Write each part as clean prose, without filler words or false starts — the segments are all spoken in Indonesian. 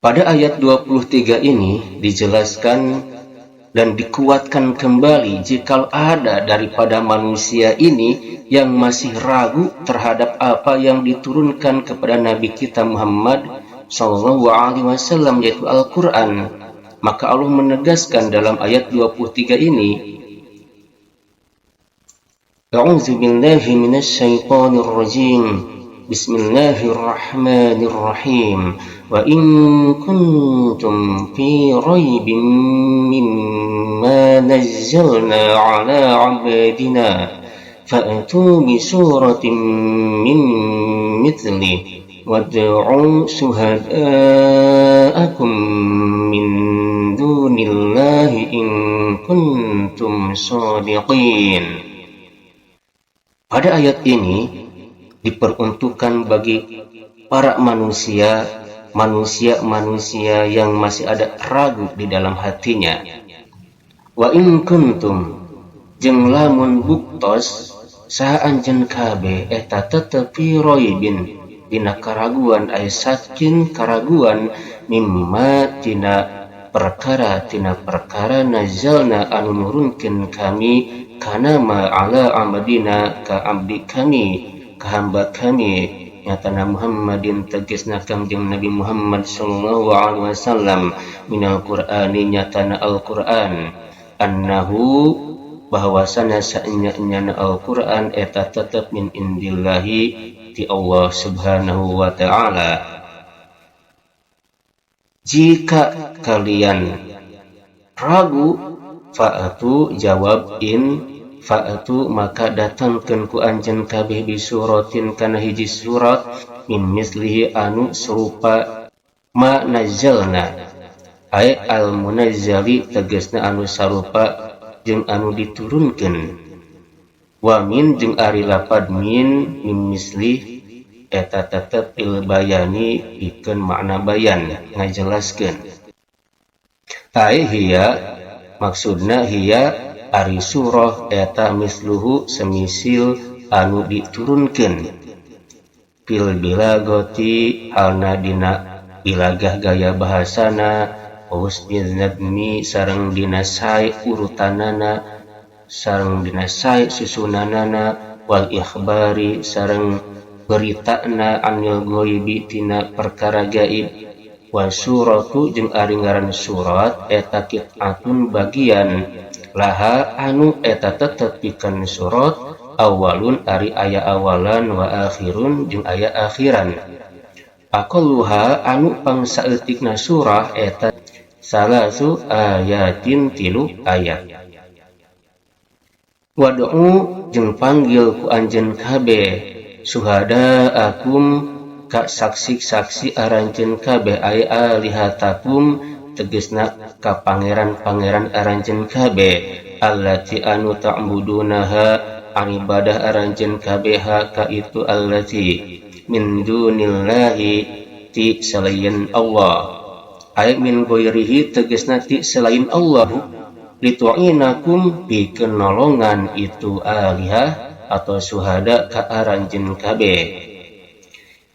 Pada ayat 23 ini dijelaskan dan dikuatkan kembali jika ada daripada manusia ini yang masih ragu terhadap apa yang diturunkan kepada Nabi kita Muhammad SAW, yaitu Al-Quran, maka Allah menegaskan dalam ayat 23 ini, A'udzu billahi minasy syaithanir rajim. Bismillahirrahmanirrahim. Wa in kuntum fi raibin mimma nazzalna ala 'abdina fa'tu bi suratin min mithlihi wad'u syuhada'akum min dunillahi in kuntum shadiqin. Pada ayat ini diperuntukkan bagi para manusia yang masih ada ragu di dalam hatinya. Wa in kuntum jeung lamun buktos saha anjeun kabeh eta tetep fi raibin dina karaguan aya saking karaguan mimma tina perkara nazalna anu nurunkeun kami kana ma ala amadina ka abdi kami ka hamba kami nyatana Muhammadin tegasna Kangjeng Nabi Muhammad sallallahu alaihi wasallam minal Qur'ani nyatana Al-Qur'an annahu bahwasana saenya-nyana Al-Qur'an eta tetep min indillahi ti Allah subhanahu wa ta'ala. Jika kalian ragu, fa'atu jawab fa'atu maka datangkeun ku anjeun kabeh bisuratin kana hiji surat min mislihi anu serupa ma nazzalna ay al munazzali tegasna anu sarupa jeung anu diturunkeun. Wa min jeung ari lapad min misli eta tetep il bayani pikeun makna bayan ngajelaskeun. Ai hiya maksudna hiya ari surah eta misluhu semisil anu diturunkeun fil bilagati halna dina bilagah gaya bahasana husnul nadmi sareng dina sae urutanana sareng dina sae susunanana wal ikhbari sareng beritana anil ghaibi tina perkara gaib. Wa suratu jeung ari ngaran surat eta qit'atun bagian laha anu eta tetep pikeun surat awalun ari aya awalan wa akhirun jeung aya akhiran. Aqalluha anu pangsaeutikna surah eta salasu ayatin 3 ayat. Wad'u jeung panggil ku anjeun kabeh suhada akum ka saksi-saksi aranjeun kabeh ay alihatakum tegesna ka pangeran-pangeran aranjeun kabeh allati anu ta'budunaha ibadah aranjeun kabeh ka itu allati min dunillahi ti selain Allah ay min ghairihi tegesna ti selain Allah litu'inakum pikeun nolongan itu alihah atau suhada ka aranjeun kabeh.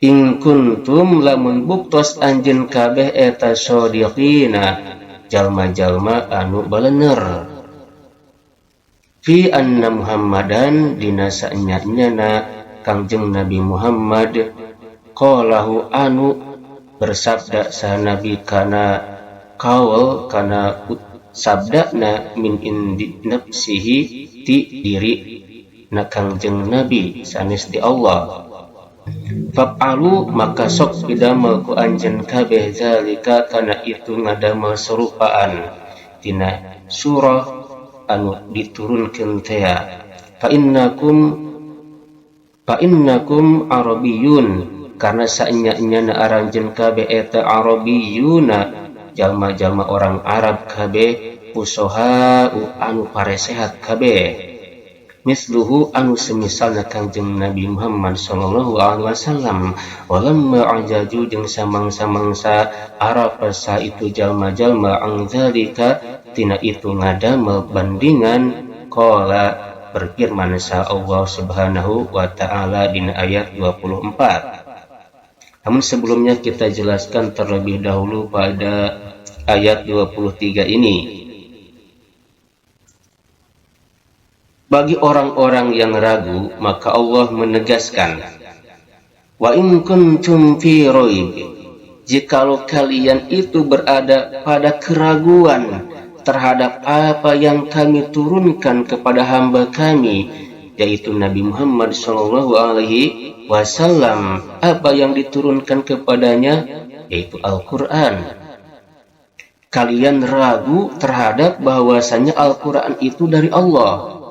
In kuntum lamun buktos anjeun kabeh eta shodiqina jalma-jalma anu balener fi anna Muhammadan dina saenyana Kangjeng Nabi Muhammad qalahu anu bersabda sa nabi kana qaul kana sabdana min indi nafsihi ti diri na Kangjeng Nabi sanes di Allah. Fa'alu maka sok pidamel ku anjeun kabeh zalika kana itu ngadamel serupaan tina surah anu diturunkeun teh. Fa innakum arabiyyun karena saenya-nyana aranjeun kabeh eta arabiyyuna jalma-jalma orang Arab kabeh pusoha anu paresehat kabeh. Misluhu anu semisalna Kangjeng Nabi Muhammad sallallahu alaihi wasallam walamma ajaju jeung samang-samangsa Arab sa itu jalma-jalma angzalika tina itu ngadamel bandingan qala berfirman sa Allah subhanahu wa ta'ala dina ayat 24 Namun sebelumnya kita jelaskan terlebih dahulu pada ayat 23 ini. Bagi orang-orang yang ragu, maka Allah menegaskan, wa in kuntum fi raib, jikalau kalian itu berada pada keraguan terhadap apa yang kami turunkan kepada hamba kami, yaitu Nabi Muhammad sallallahu alaihi wasallam, apa yang diturunkan kepadanya yaitu Al-Qur'an. Kalian ragu terhadap bahwasanya Al-Qur'an itu dari Allah.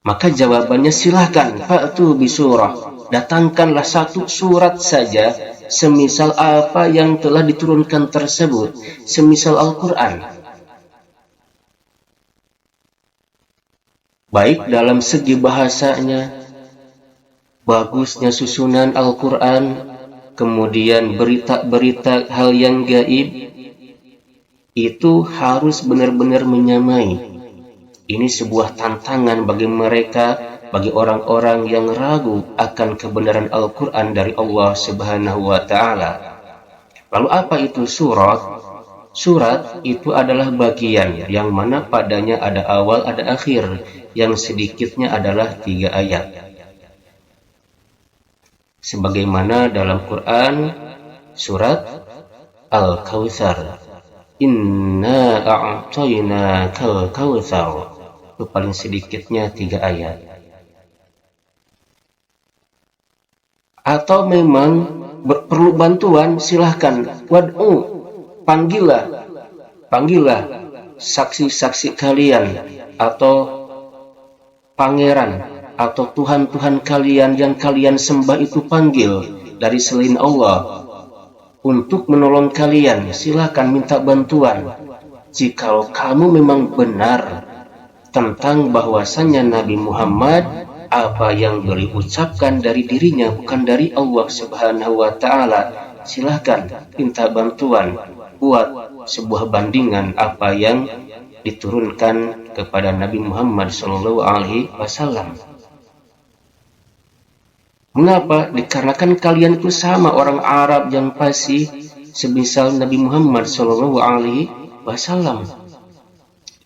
Maka jawabannya silahkan, fa'tu bisurah, datangkanlah satu surat saja, semisal apa yang telah diturunkan tersebut, semisal Al-Quran. Baik dalam segi bahasanya, bagusnya susunan Al-Quran, kemudian berita-berita hal yang gaib, itu harus benar-benar menyamai. Ini sebuah tantangan bagi mereka, bagi orang-orang yang ragu akan kebenaran Al-Quran dari Allah Subhanahu wa Ta'ala. Lalu apa itu surat? Surat itu adalah bagian yang mana padanya ada awal, ada akhir, yang sedikitnya adalah 3 ayat. Sebagaimana dalam Quran, surat Al-Kautsar. Inna a'tainakal kautsar. Itu paling sedikitnya 3 ayat. Atau memang perlu bantuan, silahkan wad'u, panggillah saksi-saksi kalian atau pangeran atau Tuhan-Tuhan kalian yang kalian sembah itu, panggil dari selain Allah untuk menolong kalian, silahkan minta bantuan. Jikalau kamu memang benar tentang bahwasannya Nabi Muhammad, apa yang beliau ucapkan dari dirinya bukan dari Allah Subhanahu wa Ta'ala, silahkan minta bantuan, buat sebuah bandingan apa yang diturunkan kepada Nabi Muhammad Sallallahu Alaihi Wasallam. Mengapa? Dikarenakan kalian itu sama orang Arab yang fasih, semisal Nabi Muhammad Sallallahu Alaihi Wasallam.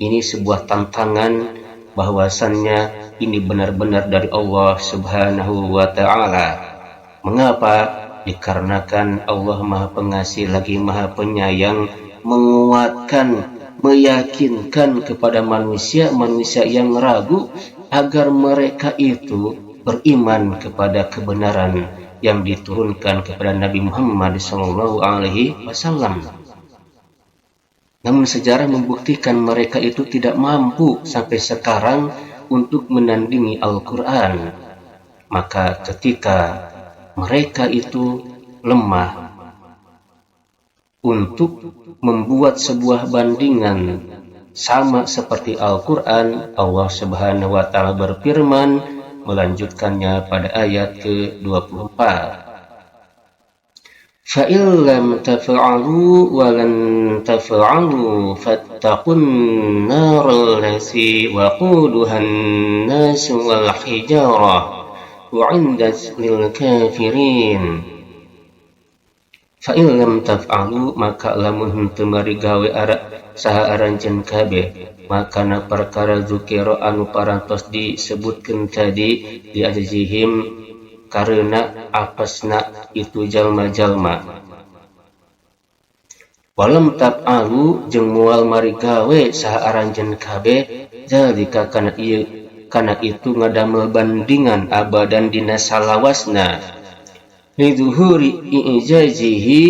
Ini sebuah tantangan bahwasannya ini benar-benar dari Allah Subhanahu wa Ta'ala. Mengapa? Dikarenakan Allah Maha Pengasih lagi Maha Penyayang, menguatkan, meyakinkan kepada manusia yang ragu agar mereka itu beriman kepada kebenaran yang diturunkan kepada Nabi Muhammad SAW. Namun sejarah membuktikan mereka itu tidak mampu sampai sekarang untuk menandingi Al-Quran. Maka ketika mereka itu lemah untuk membuat sebuah bandingan sama seperti Al-Quran, Allah Subhanahu wa Ta'ala berfirman, melanjutkannya pada ayat ke-24. فَإِنْ لَمْ تَفْعَلُوا وَلَنْ تَفْعَلُوا فَاتَّقُوا النَّارَ الَّتِي وَقُودُهَا النَّاسُ وَالْحِجَارَةُ أُعِدَّتْ لِلْكَافِرِينَ. فَإِنْ لَمْ تَفْعَلُوا, maka lamun henteu mari gawe saha aranjeun kabeh, maka na perkara zukira anu parantos disebutkeun tadi di ajzihim karena apasna itu jalma-jalma. Walam tab'alu, jeung moal mari gawe saha aranjeun kabeh, zalika kana itu ngadamel bandingan abadan dina salawasna, liduhuri i'jazihi,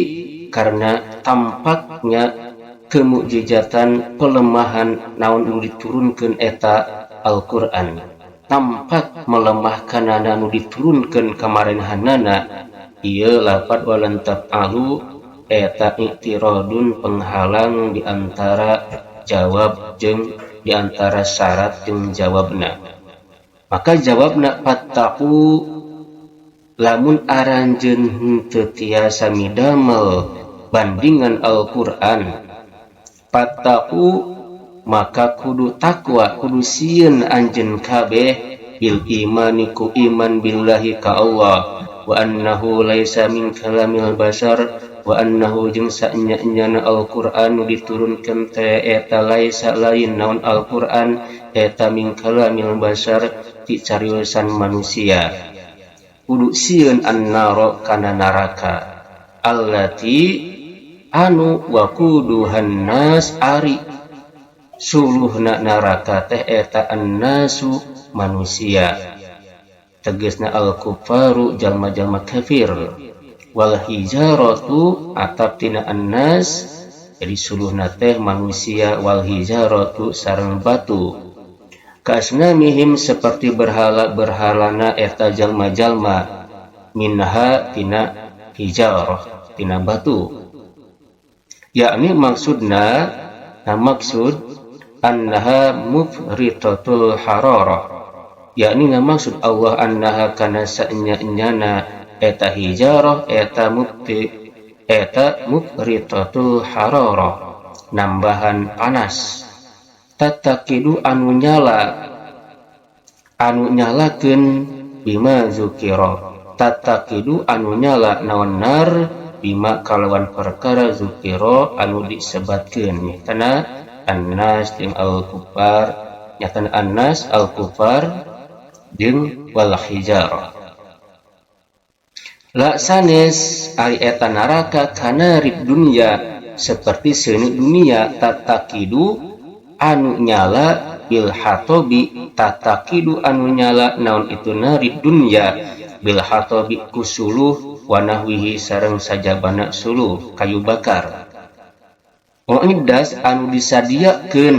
karena tampaknya kemukjizatan pelemahan naon anu diturunkeun eta Al-Qur'an, tampak melemahkan anu diturunkan kamarenhanana. Ieu lafad walan taf'alu eta i'tiradun, penghalang di antara jawab jeung di antara syarat jeung jawabna. Maka jawabna fattaqu, lamun aranjeun henteu tiasa midamel bandingan Al-Qur'an, fattaqu maka kudu takwa, kudu sieun anjeun kabeh bil imani ku iman billahi ka Allah, wa annahu laisa min kalamil basar wa annahu jeung sanya-nyana Al-Qur'an diturunkeun teh eta laisa lain naon Al-Qur'an eta min kalamil basar ti cariyosan manusia. Kudu sieun annaro kana neraka allati anu waquduhan nas ari suluhna neraka teh eta annasu manusia. Tegasna al-kufaru jalma-jalma kafir. Wal hijaratu atap tina annas jadi suluhna teh manusia, wal hijaratu sareng batu. Kasnamihim seperti berhala-berhalana eta jalma-jalma minha tina hijarah tina batu. Yakni maksudna maksud annaha mufritatul hararah, yakni maksud Allah annaha kana sanya-nyana eta hijarah eta mufritatul hararah nambahan panas. Tatakidu anu nyalakeun bima zukira, tatakidu anu nyala naon nar bima kalawan perkara zukira anu disebatkeun. Nyatana annas jeung al-kufar, nyatana annas al-kufar jeung wal hijarah. La sanes ari eta neraka kana rib dunya seperti seuneu dunia. Tatakidu anu nyala bil hatobi, tatakidu anu nyala naon itu narib dunya bil hatobi kusuluh wanahwihi sareng sajabana suluh kayu bakar. Uiddas anu disadiakeun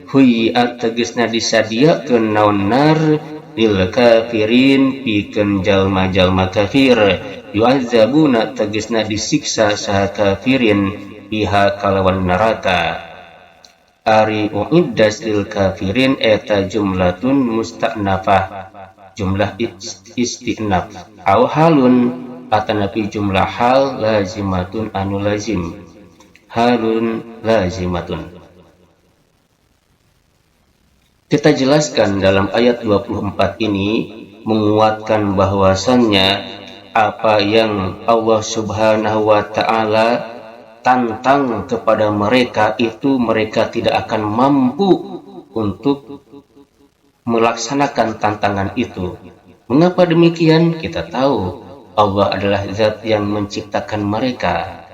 huyiat tegasna disadiakeun naon nar lil kafirin pikeun jalma-jalma kafir. Yu'adzabuna tegasna disiksa saha kafirin biha kalawan neraka. Ari uiddas lil kafirin eta jumlatun musta'nafah, jumlah istinaf au halun atanapi jumlah hal lazimatun anu lazim, halun lazimatun. Kita jelaskan dalam ayat 24 ini menguatkan bahwasannya apa yang Allah Subhanahu wa ta'ala tantang kepada mereka itu mereka tidak akan mampu untuk melaksanakan tantangan itu. Mengapa demikian? Kita tahu Allah adalah zat yang menciptakan mereka.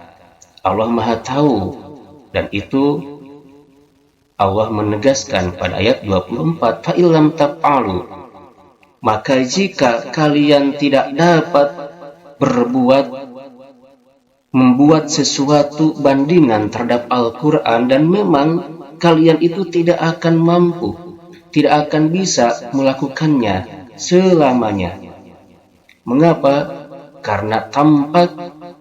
Allah Maha tahu, dan itu Allah menegaskan pada ayat 24, fa illam taf'alu, maka jika kalian tidak dapat membuat sesuatu bandingan terhadap Al-Quran, dan memang kalian itu tidak akan mampu, tidak akan bisa melakukannya selamanya. Mengapa? Karena tampak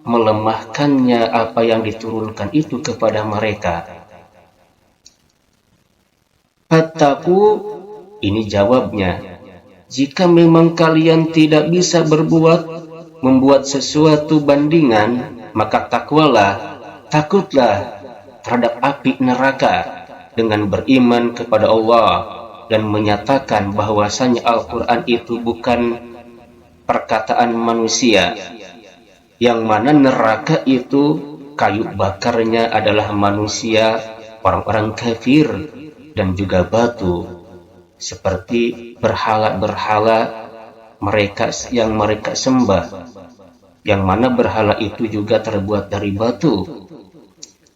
melemahkannya apa yang diturunkan itu kepada mereka. Fattaku, ini jawabnya. Jika memang kalian tidak bisa membuat sesuatu bandingan, maka takutlah terhadap api neraka dengan beriman kepada Allah dan menyatakan bahwasanya Al-Quran itu bukan perkataan manusia, yang mana neraka itu kayu bakarnya adalah manusia, orang-orang kafir, dan juga batu, seperti berhala-berhala yang mereka sembah, yang mana berhala itu juga terbuat dari batu.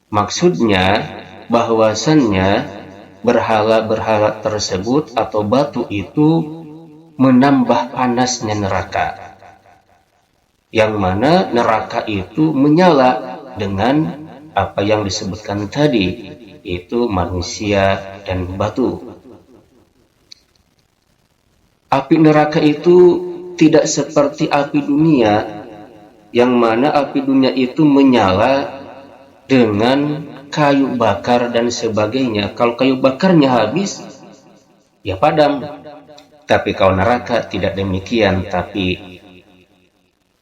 Maksudnya bahwasannya berhala-berhala tersebut atau batu itu menambah panasnya neraka, yang mana neraka itu menyala dengan apa yang disebutkan tadi, itu manusia dan batu. Api neraka itu tidak seperti api dunia, yang mana api dunia itu menyala dengan kayu bakar dan sebagainya. Kalau kayu bakarnya habis, ya padam. Tapi kalau neraka tidak demikian, tapi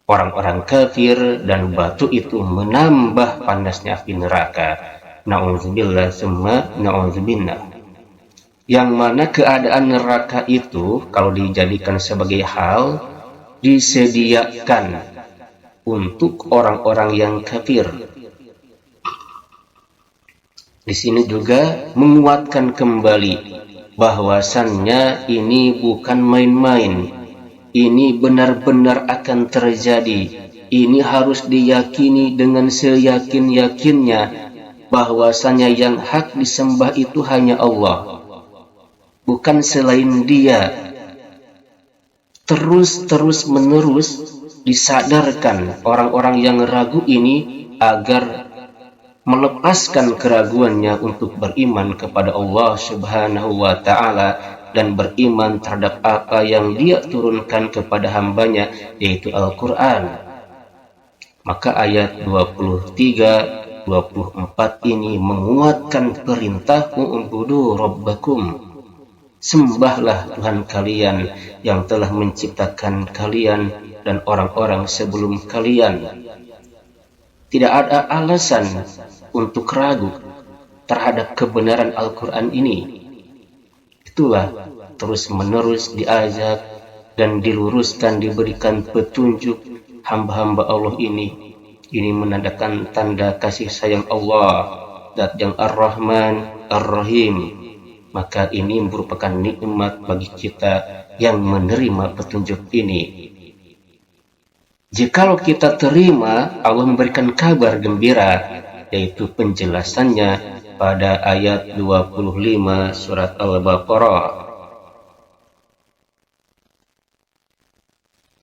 orang-orang kafir dan batu itu menambah panasnya api neraka. Na'udzubillah summa na'udzubillah. Yang mana keadaan neraka itu kalau dijadikan sebagai hal, disediakan untuk orang-orang yang kafir. Di sini juga menguatkan kembali bahwasannya ini bukan main-main. Ini benar-benar akan terjadi. Ini harus diyakini dengan seyakin-yakinnya bahwasanya yang hak disembah itu hanya Allah, bukan selain Dia. Terus menerus disadarkan orang-orang yang ragu ini agar melepaskan keraguannya untuk beriman kepada Allah Subhanahu wa Ta'ala dan beriman terhadap apa yang Dia turunkan kepada hambanya, yaitu Al-Quran. Maka ayat 23, 24 ini menguatkan perintah u'budu rabbakum, sembahlah Tuhan kalian yang telah menciptakan kalian dan orang-orang sebelum kalian. Tidak ada alasan untuk ragu terhadap kebenaran Al-Quran ini. Itulah terus-menerus diajak dan diluruskan, diberikan petunjuk hamba-hamba Allah ini. Ini menandakan tanda kasih sayang Allah, Zat yang Ar-Rahman, Ar-Rahim. Maka ini merupakan nikmat bagi kita yang menerima petunjuk ini. Jikalau kita terima, Allah memberikan kabar gembira, yaitu penjelasannya pada ayat 25 surat Al-Baqarah.